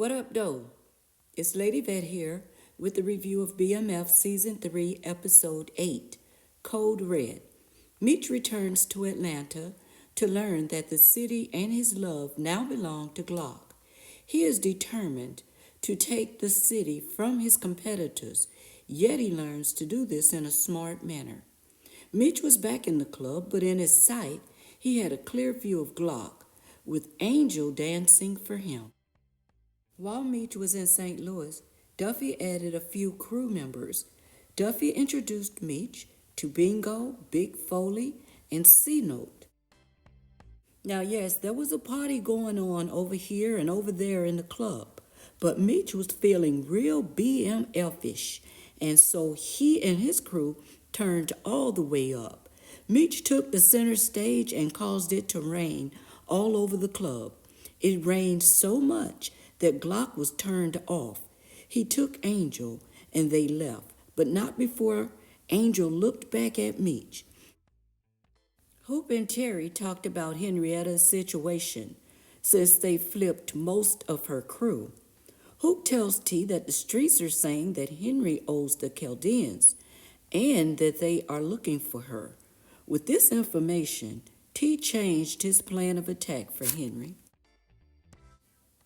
What up, though? It's Lady Vet here with the review of BMF Season 3, Episode 8, Code Red. Meech returns to Atlanta to learn that the city and his love now belong to Glock. He is determined to take the city from his competitors, yet he learns to do this in a smart manner. Meech was back in the club, but in his sight, he had a clear view of Glock, with Angel dancing for him. While Meech was in St. Louis, Duffy added a few crew members. Duffy introduced Meech to Bingo, Big Foley, and C-Note. Now, yes, there was a party going on over here and over there in the club, but Meech was feeling real BMF-ish, and so he and his crew turned all the way up. Meech took the center stage and caused it to rain all over the club. It rained so much that Glock was turned off. He took Angel and they left, but not before Angel looked back at Meech. Hoop and Terry talked about Henrietta's situation since they flipped most of her crew. Hoop tells T that the streets are saying that Henry owes the Chaldeans and that they are looking for her. With this information, T changed his plan of attack for Henry.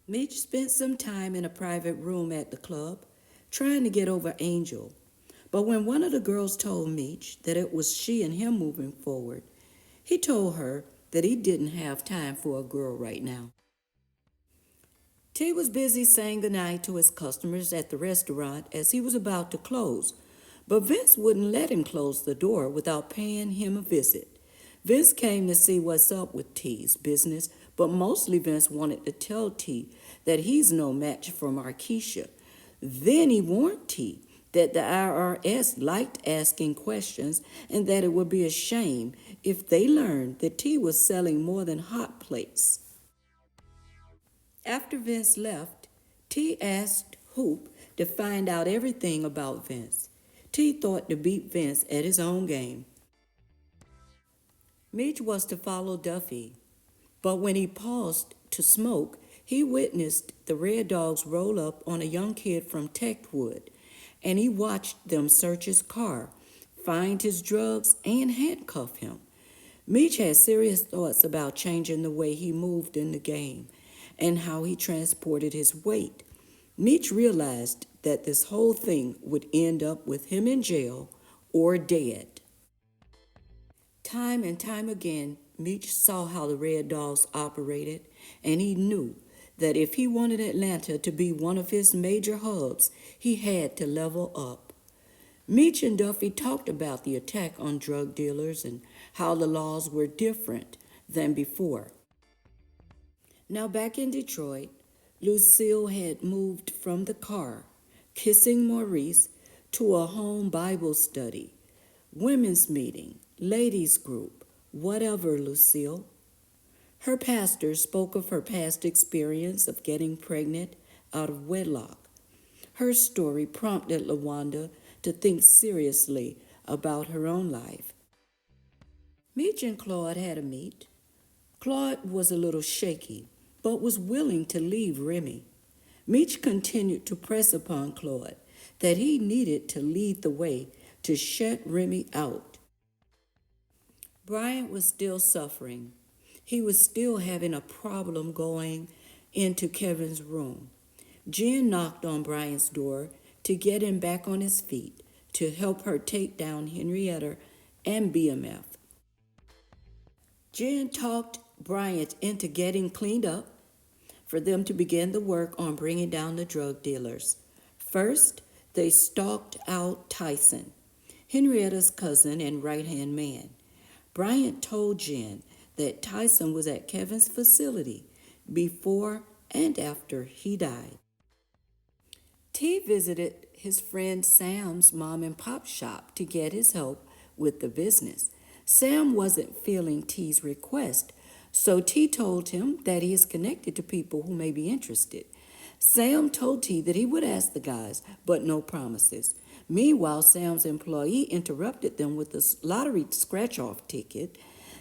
Meech spent some time in a private room at the club, trying to get over Angel. But when one of the girls told Meech that it was she and him moving forward, he told her that he didn't have time for a girl right now. T was busy saying goodnight to his customers at the restaurant as he was about to close, but Vince wouldn't let him close the door without paying him a visit. Vince came to see what's up with T's business, but mostly Vince wanted to tell T that he's no match for Markeisha. Then he warned T that the IRS liked asking questions and that it would be a shame if they learned that T was selling more than hot plates. After Vince left, T asked Hoop to find out everything about Vince. T thought to beat Vince at his own game. Meech was to follow Duffy, but when he paused to smoke, he witnessed the Red Dogs roll up on a young kid from Techwood, and he watched them search his car, find his drugs, and handcuff him. Meech had serious thoughts about changing the way he moved in the game and how he transported his weight. Meech realized that this whole thing would end up with him in jail or dead. Time and time again, Meech saw how the Red Dogs operated, and he knew that if he wanted Atlanta to be one of his major hubs, he had to level up. Meech and Duffy talked about the attack on drug dealers and how the laws were different than before. Now back in Detroit, Lucille had moved from the car, kissing Maurice, to a home Bible study, women's meeting, ladies group, whatever, Lucille. Her pastor spoke of her past experience of getting pregnant out of wedlock. Her story prompted LaWanda to think seriously about her own life. Meech and Claude had a meet. Claude was a little shaky, but was willing to leave Remy. Meech continued to press upon Claude that he needed to lead the way to shut Remy out. Bryant was still suffering. He was still having a problem going into Kevin's room. Jen knocked on Bryant's door to get him back on his feet to help her take down Henrietta and BMF. Jen talked Bryant into getting cleaned up for them to begin the work on bringing down the drug dealers. First, they stalked out Tyson, Henrietta's cousin and right-hand man. Bryant told Jen that Tyson was at Kevin's facility before and after he died. T visited his friend Sam's mom and pop shop to get his help with the business. Sam wasn't feeling T's request, so T told him that he is connected to people who may be interested. Sam told T that he would ask the guys, but no promises. Meanwhile, Sam's employee interrupted them with a lottery scratch-off ticket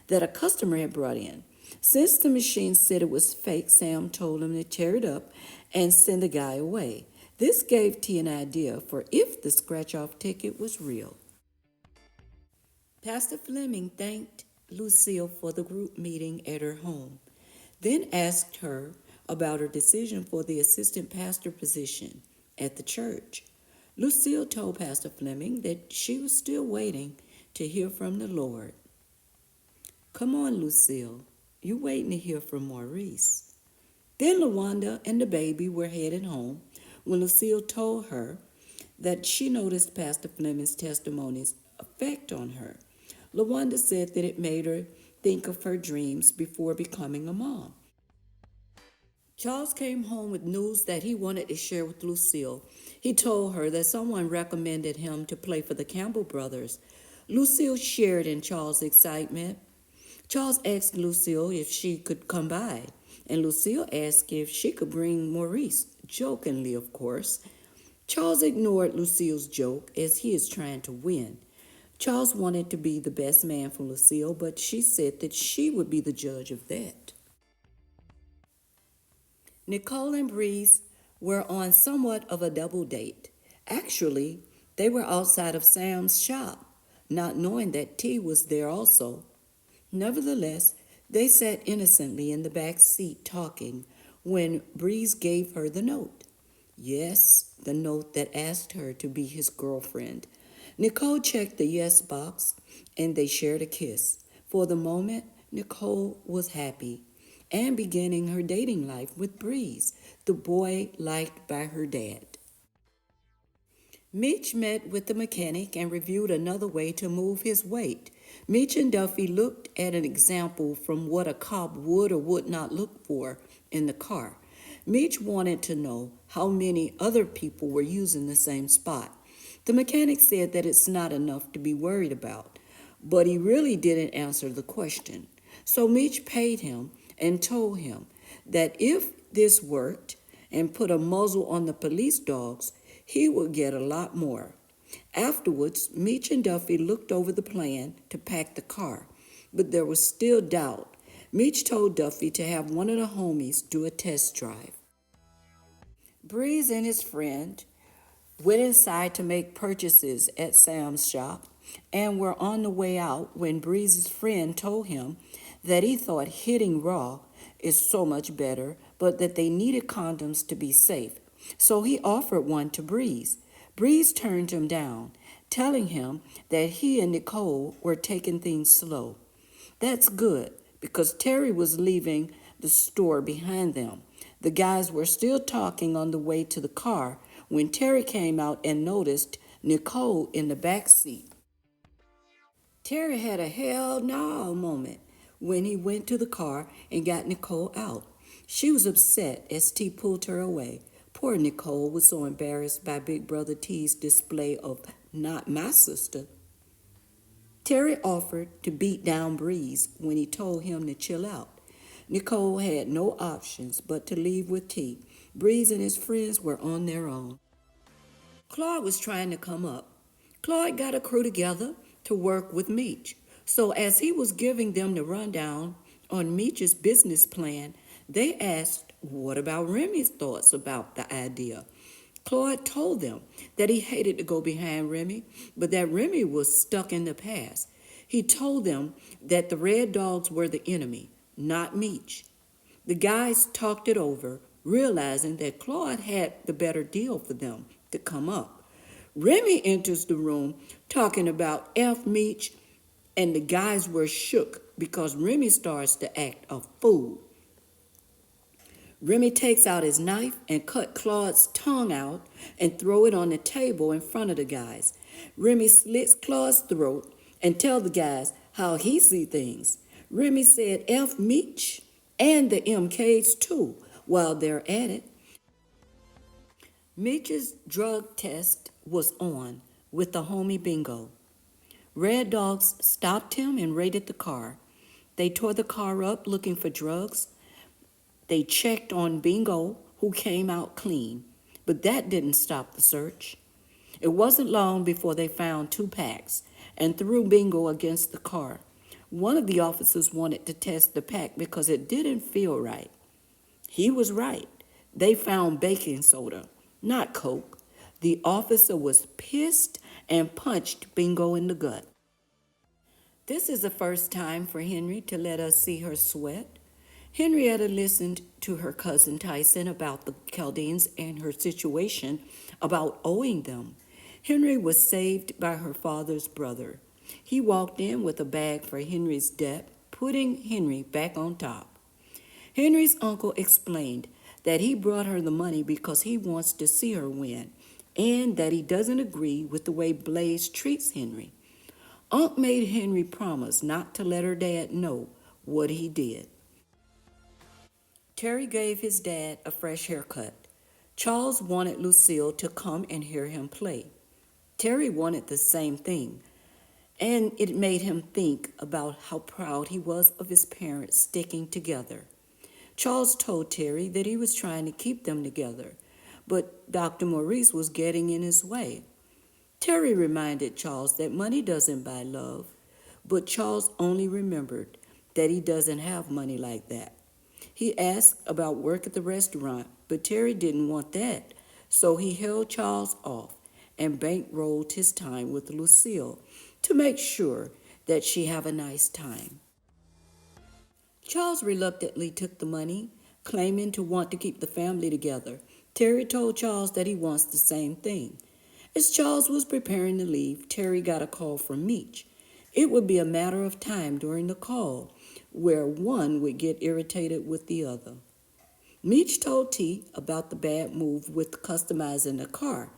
that a customer had brought in. Since the machine said it was fake, Sam told him to tear it up and send the guy away. This gave T an idea for if the scratch off ticket was real. Pastor Fleming thanked Lucille for the group meeting at her home, then asked her about her decision for the assistant pastor position at the church. Lucille told Pastor Fleming that she was still waiting to hear from the Lord. Come on, Lucille, you waiting to hear from Maurice. Then LaWanda and the baby were headed home when Lucille told her that she noticed Pastor Fleming's testimony's effect on her. LaWanda said that it made her think of her dreams before becoming a mom. Charles came home with news that he wanted to share with Lucille. He told her that someone recommended him to play for the Campbell brothers. Lucille shared in Charles' excitement. Charles asked Lucille if she could come by, and Lucille asked if she could bring Maurice, jokingly, of course. Charles ignored Lucille's joke as he is trying to win. Charles wanted to be the best man for Lucille, but she said that she would be the judge of that. Nicole and Breeze were on somewhat of a double date. Actually, they were outside of Sam's shop, not knowing that T was there also. Nevertheless, they sat innocently in the back seat talking when Breeze gave her the note. Yes, the note that asked her to be his girlfriend. Nicole checked the yes box, and they shared a kiss. For the moment, Nicole was happy and beginning her dating life with Breeze, the boy liked by her dad. Mitch met with the mechanic and reviewed another way to move his weight. Mitch and Duffy looked at an example from what a cop would or would not look for in the car. Mitch wanted to know how many other people were using the same spot. The mechanic said that it's not enough to be worried about, but he really didn't answer the question. So Mitch paid him and told him that if this worked and put a muzzle on the police dogs, he would get a lot more. Afterwards, Mitch and Duffy looked over the plan to pack the car, but there was still doubt. Mitch told Duffy to have one of the homies do a test drive. Breeze and his friend went inside to make purchases at Sam's shop and were on the way out when Breeze's friend told him that he thought hitting raw is so much better, but that they needed condoms to be safe. So he offered one to Breeze. Breeze turned him down, telling him that he and Nicole were taking things slow. That's good, because Terry was leaving the store behind them. The guys were still talking on the way to the car when Terry came out and noticed Nicole in the back seat. Terry had a hell no moment when he went to the car and got Nicole out. She was upset as T pulled her away. Poor Nicole was so embarrassed by Big Brother T's display of "not my sister." Terry offered to beat down Breeze when he told him to chill out. Nicole had no options but to leave with T. Breeze and his friends were on their own. Claude was trying to come up. Claude got a crew together to work with Meech. So as he was giving them the rundown on Meech's business plan, they asked what about Remy's thoughts about the idea. Claude told them that he hated to go behind Remy, but that Remy was stuck in the past. He told them that the Red Dogs were the enemy, not Meech. The guys talked it over, realizing that Claude had the better deal for them to come up. Remy enters the room talking about F. Meech, and the guys were shook because Remy starts to act a fool. Remy takes out his knife and cut Claude's tongue out and throw it on the table in front of the guys. Remy slits Claude's throat and tell the guys how he see things. Remy said F. Meech and the MKs too while they're at it. Meech's drug test was on with the homie Bingo. Red Dogs stopped him and raided the car. They tore the car up looking for drugs. They checked on Bingo, who came out clean, but that didn't stop the search. It wasn't long before they found 2 packs and threw Bingo against the car. One of the officers wanted to test the pack because it didn't feel right. He was right. They found baking soda, not Coke. The officer was pissed and punched Bingo in the gut. This is the first time for Henry to let us see her sweat. Henrietta listened to her cousin Tyson about the Chaldeans and her situation about owing them. Henry was saved by her father's brother. He walked in with a bag for Henry's debt, putting Henry back on top. Henry's uncle explained that he brought her the money because he wants to see her win, and that he doesn't agree with the way Blaze treats Henry. Unc made Henry promise not to let her dad know what he did. Terry gave his dad a fresh haircut. Charles wanted Lucille to come and hear him play. Terry wanted the same thing, and it made him think about how proud he was of his parents sticking together. Charles told Terry that he was trying to keep them together, but Dr. Maurice was getting in his way. Terry reminded Charles that money doesn't buy love, but Charles only remembered that he doesn't have money like that. He asked about work at the restaurant, but Terry didn't want that, so he held Charles off and bankrolled his time with Lucille to make sure that she have a nice time. Charles reluctantly took the money, claiming to want to keep the family together. Terry told Charles that he wants the same thing. As Charles was preparing to leave, Terry got a call from Meech. It would be a matter of time during the call where one would get irritated with the other. Meech told T about the bad move with customizing the car.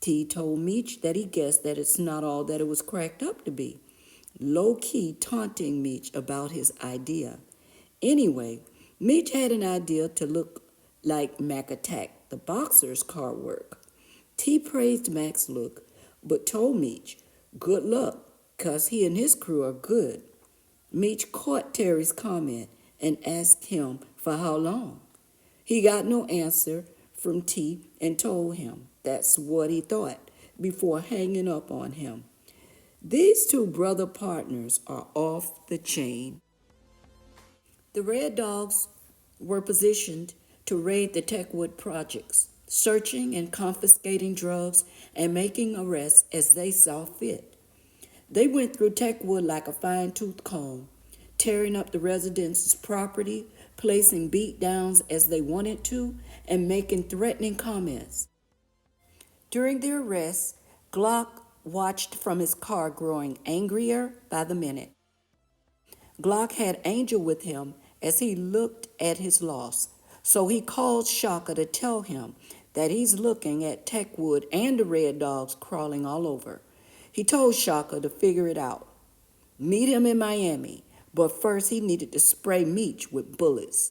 T told Meech that he guessed that it's not all that it was cracked up to be, low-key taunting Meech about his idea. Anyway, Meech had an idea to look like Mac Attack, the boxer's car work. T praised Mac's look, but told Meech, good luck, 'cause he and his crew are good. Meech caught Terry's comment and asked him for how long. He got no answer from T and told him that's what he thought before hanging up on him. These two brother partners are off the chain. The Red Dogs were positioned to raid the Techwood projects, searching and confiscating drugs and making arrests as they saw fit. They went through Techwood like a fine-tooth comb, tearing up the residents' property, placing beatdowns as they wanted to, and making threatening comments. During the arrests, Glock watched from his car, growing angrier by the minute. Glock had Angel with him as he looked at his loss, so he called Shaka to tell him that he's looking at Techwood and the Red Dogs crawling all over. He told Shaka to figure it out. Meet him in Miami, but first he needed to spray Meech with bullets.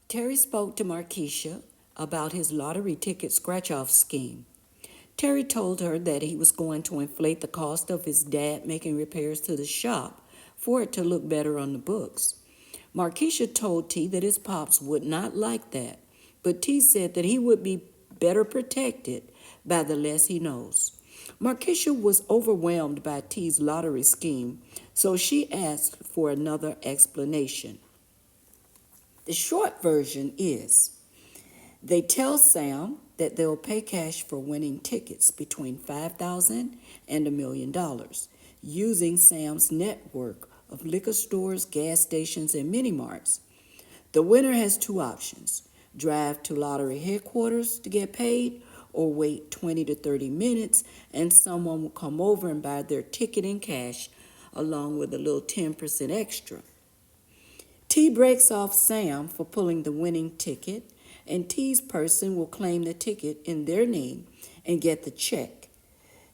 Terry spoke to Markeisha about his lottery ticket scratch-off scheme. Terry told her that he was going to inflate the cost of his dad making repairs to the shop for it to look better on the books. Markeisha told T that his pops would not like that, but T said that he would be better protected by the less he knows. Markeisha was overwhelmed by T's lottery scheme, so she asked for another explanation. The short version is, they tell Sam that they'll pay cash for winning tickets between $5,000 and $1 million, using Sam's network of liquor stores, gas stations, and mini-marts. The winner has two options: drive to lottery headquarters to get paid, or wait 20 to 30 minutes and someone will come over and buy their ticket in cash along with a little 10% extra. T breaks off Sam for pulling the winning ticket, and T's person will claim the ticket in their name and get the check.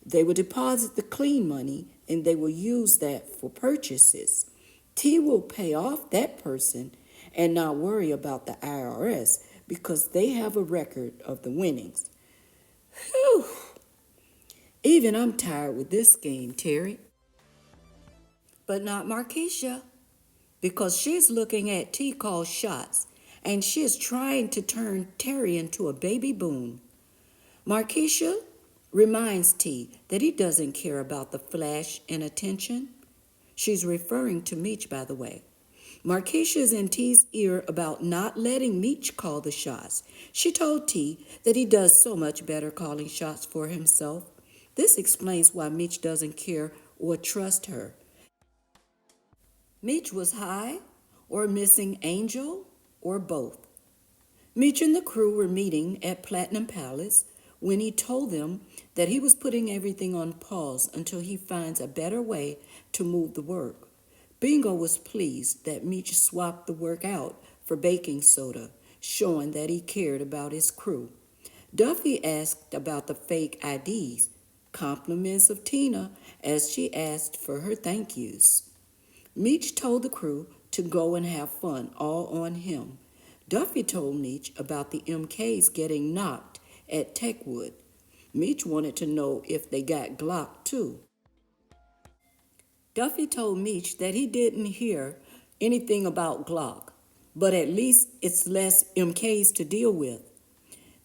They will deposit the clean money and they will use that for purchases. T will pay off that person and not worry about the IRS because they have a record of the winnings. Whew! Even I'm tired with this scheme, Terry. But not Markeisha, because she's looking at T call shots, and she's trying to turn Terry into a baby boon. Markeisha reminds T that he doesn't care about the flash and attention. She's referring to Meech, by the way. Markeisha is in T's ear about not letting Meech call the shots. She told T that he does so much better calling shots for himself. This explains why Meech doesn't care or trust her. Meech was high, or missing Angel, or both. Meech and the crew were meeting at Platinum Palace when he told them that he was putting everything on pause until he finds a better way to move the work. Bingo was pleased that Meech swapped the work out for baking soda, showing that he cared about his crew. Duffy asked about the fake IDs, compliments of Tina as she asked for her thank yous. Meech told the crew to go and have fun, all on him. Duffy told Meech about the MKs getting knocked at Techwood. Meech wanted to know if they got Glock too. Duffy told Meech that he didn't hear anything about Glock, but at least it's less MKs to deal with.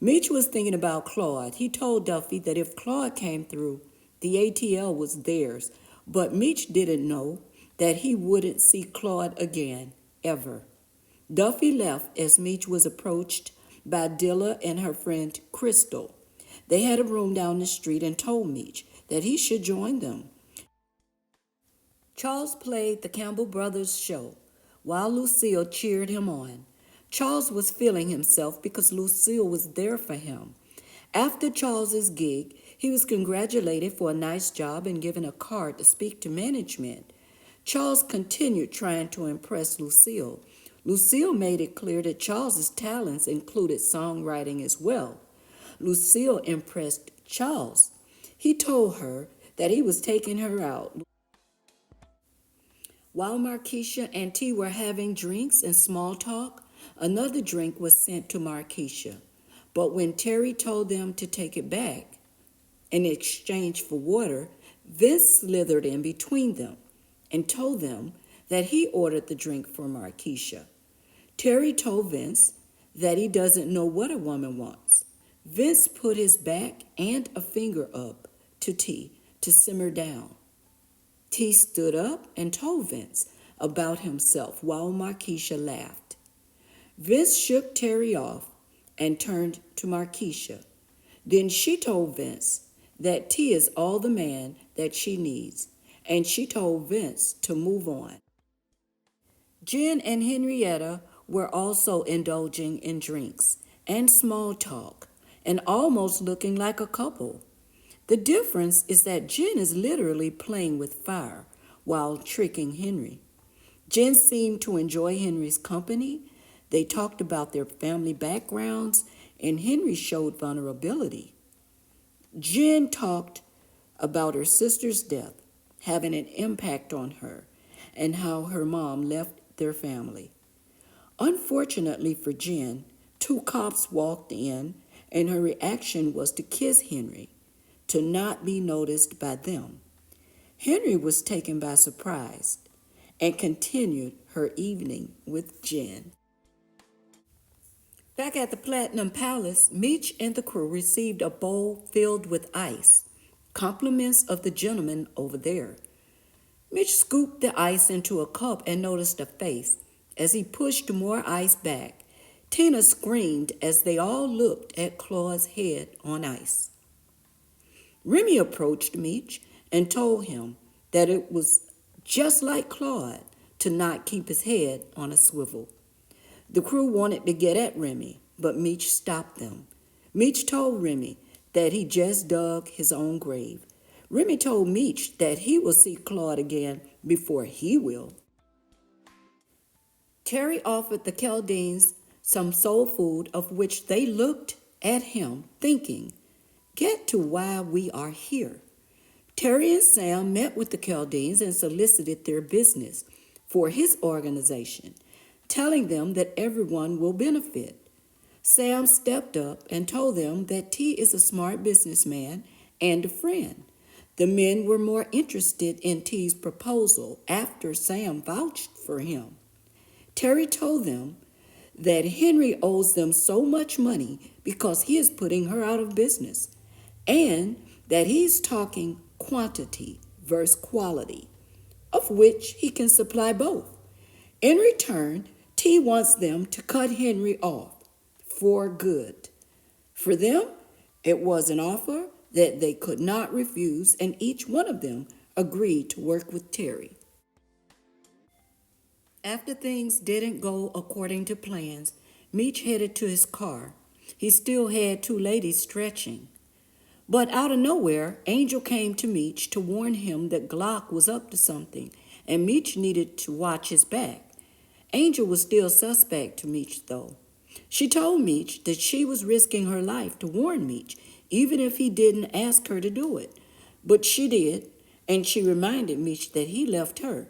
Meech was thinking about Claude. He told Duffy that if Claude came through, the ATL was theirs, but Meech didn't know that he wouldn't see Claude again, ever. Duffy left as Meech was approached by Dilla and her friend Crystal. They had a room down the street and told Meech that he should join them. Charles played the Campbell Brothers show while Lucille cheered him on. Charles was feeling himself because Lucille was there for him. After Charles's gig, he was congratulated for a nice job and given a card to speak to management. Charles continued trying to impress Lucille. Lucille made it clear that Charles's talents included songwriting as well. Lucille impressed Charles. He told her that he was taking her out. While Markeisha and T were having drinks and small talk, another drink was sent to Markeisha. But when Terry told them to take it back in exchange for water, Vince slithered in between them and told them that he ordered the drink for Markeisha. Terry told Vince that he doesn't know what a woman wants. Vince put his back and a finger up to T to simmer down. T stood up and told Vince about himself while Markeisha laughed. Vince shook Terry off and turned to Markeisha. Then she told Vince that T is all the man that she needs, and she told Vince to move on. Jen and Henrietta were also indulging in drinks and small talk and almost looking like a couple. The difference is that Jen is literally playing with fire while tricking Henry. Jen seemed to enjoy Henry's company. They talked about their family backgrounds, and Henry showed vulnerability. Jen talked about her sister's death having an impact on her and how her mom left their family. Unfortunately for Jen, 2 cops walked in, and her reaction was to kiss Henry, to not be noticed by them. Henry was taken by surprise and continued her evening with Jen. Back at the Platinum Palace, Meech and the crew received a bowl filled with ice, compliments of the gentleman over there. Meech scooped the ice into a cup and noticed a face. As he pushed more ice back, Tina screamed as they all looked at Claude's head on ice. Remy approached Meech and told him that it was just like Claude to not keep his head on a swivel. The crew wanted to get at Remy, but Meech stopped them. Meech told Remy that he just dug his own grave. Remy told Meech that he will see Claude again before he will. Terry offered the Chaldeans some soul food, of which they looked at him thinking, "Get to why we are here." Terry and Sam met with the Chaldeans and solicited their business for his organization, telling them that everyone will benefit. Sam stepped up and told them that T is a smart businessman and a friend. The men were more interested in T's proposal after Sam vouched for him. Terry told them that Henry owes them so much money because he is putting her out of business, and that he's talking quantity versus quality, of which he can supply both. In return, T wants them to cut Henry off for good. For them, it was an offer that they could not refuse, and each one of them agreed to work with Terry. After things didn't go according to plans, Meech headed to his car. He still had two ladies stretching. But out of nowhere, Angel came to Meech to warn him that Glock was up to something, and Meech needed to watch his back. Angel was still suspect to Meech, though. She told Meech that she was risking her life to warn Meech, even if he didn't ask her to do it. But she did, and she reminded Meech that he left her.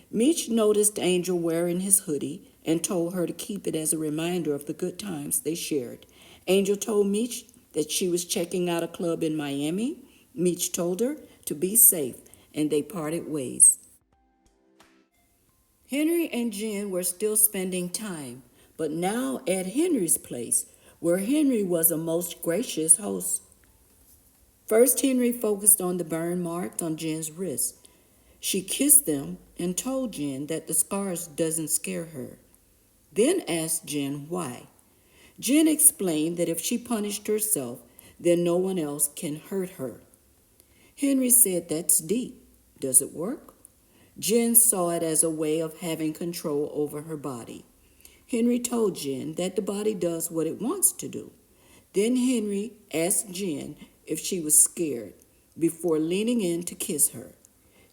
Meech noticed Angel wearing his hoodie and told her to keep it as a reminder of the good times they shared. Angel told Meech that she was checking out a club in Miami. Meech told her to be safe, and they parted ways. Henry and Jen were still spending time, but now at Henry's place, where Henry was a most gracious host. First, Henry focused on the burn marks on Jen's wrist. She kissed them and told Jen that the scars doesn't scare her. Then asked Jen why. Jen explained that if she punished herself, then no one else can hurt her. Henry said, "That's deep. Does it work?" Jen saw it as a way of having control over her body. Henry told Jen that the body does what it wants to do. Then Henry asked Jen if she was scared before leaning in to kiss her.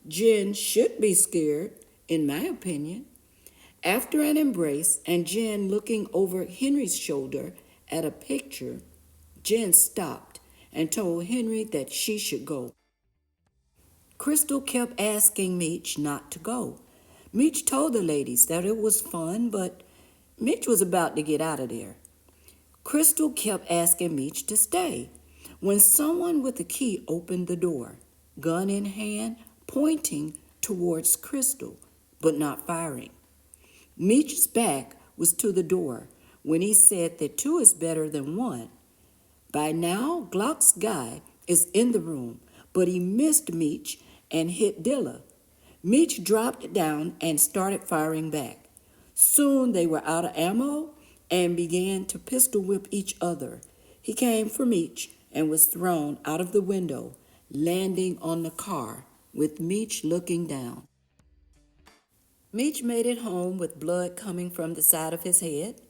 Jen should be scared, in my opinion. After an embrace and Jen looking over Henry's shoulder at a picture, Jen stopped and told Henry that she should go. Crystal kept asking Meech not to go. Meech told the ladies that it was fun, but Meech was about to get out of there. Crystal kept asking Meech to stay. When someone with a key opened the door, gun in hand, pointing towards Crystal, but not firing. Meech's back was to the door when he said that two is better than one. By now, Glock's guy is in the room, but he missed Meech and hit Dilla. Meech dropped down and started firing back. Soon they were out of ammo and began to pistol whip each other. He came for Meech and was thrown out of the window, landing on the car with Meech looking down. Meech made it home with blood coming from the side of his head,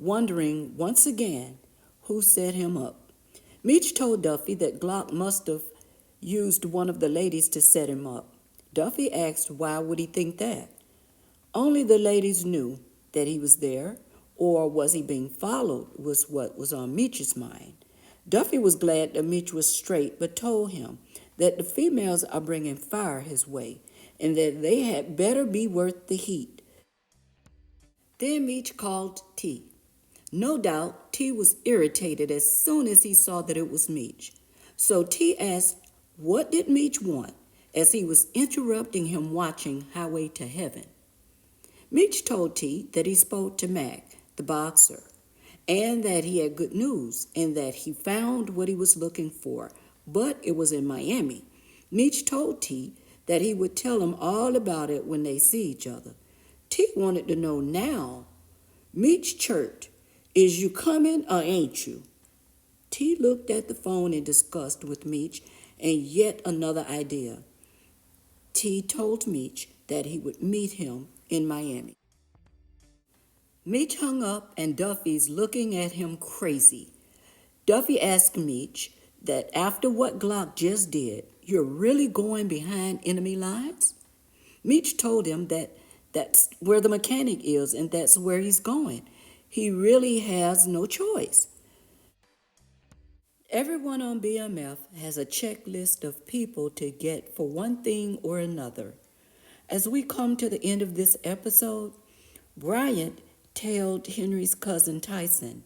wondering once again who set him up. Meech told Duffy that Glock must have used one of the ladies to set him up. Duffy asked why would he think that. Only the ladies knew that he was there, or was he being followed was what was on Meech's mind. Duffy was glad that Meech was straight, but told him that the females are bringing fire his way and that they had better be worth the heat. Then Meech called T. No doubt T was irritated as soon as he saw that it was Meech. So T asked, what did Meech want, as he was interrupting him watching Highway to Heaven. Meech told T that he spoke to Mac, the boxer, and that he had good news and that he found what he was looking for, but it was in Miami. Meech told T that he would tell him all about it when they see each other. T wanted to know now. Meech chirped, "Is you coming or ain't you?" T looked at the phone in disgust with Meech and yet another idea. T told Meech that he would meet him in Miami. Meech hung up and Duffy's looking at him crazy. Duffy asked Meech that after what Glock just did, you're really going behind enemy lines? Meech told him that that's where the mechanic is and that's where he's going. He really has no choice. Everyone on BMF has a checklist of people to get for one thing or another. As we come to the end of this episode, Bryant tailed Henry's cousin Tyson.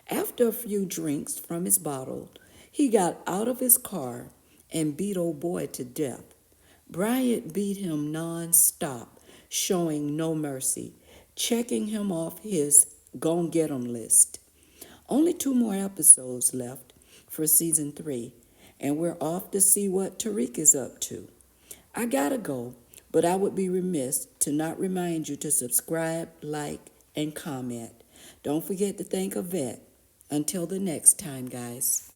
After a few drinks from his bottle, he got out of his car and beat old boy to death. Bryant beat him non-stop, showing no mercy, checking him off his gon' get 'em list. Only 2 more episodes left for season 3, and we're off to see what Tariq is up to. I gotta go, but I would be remiss to not remind you to subscribe, like, and comment. Don't forget to thank a vet. Until the next time, guys.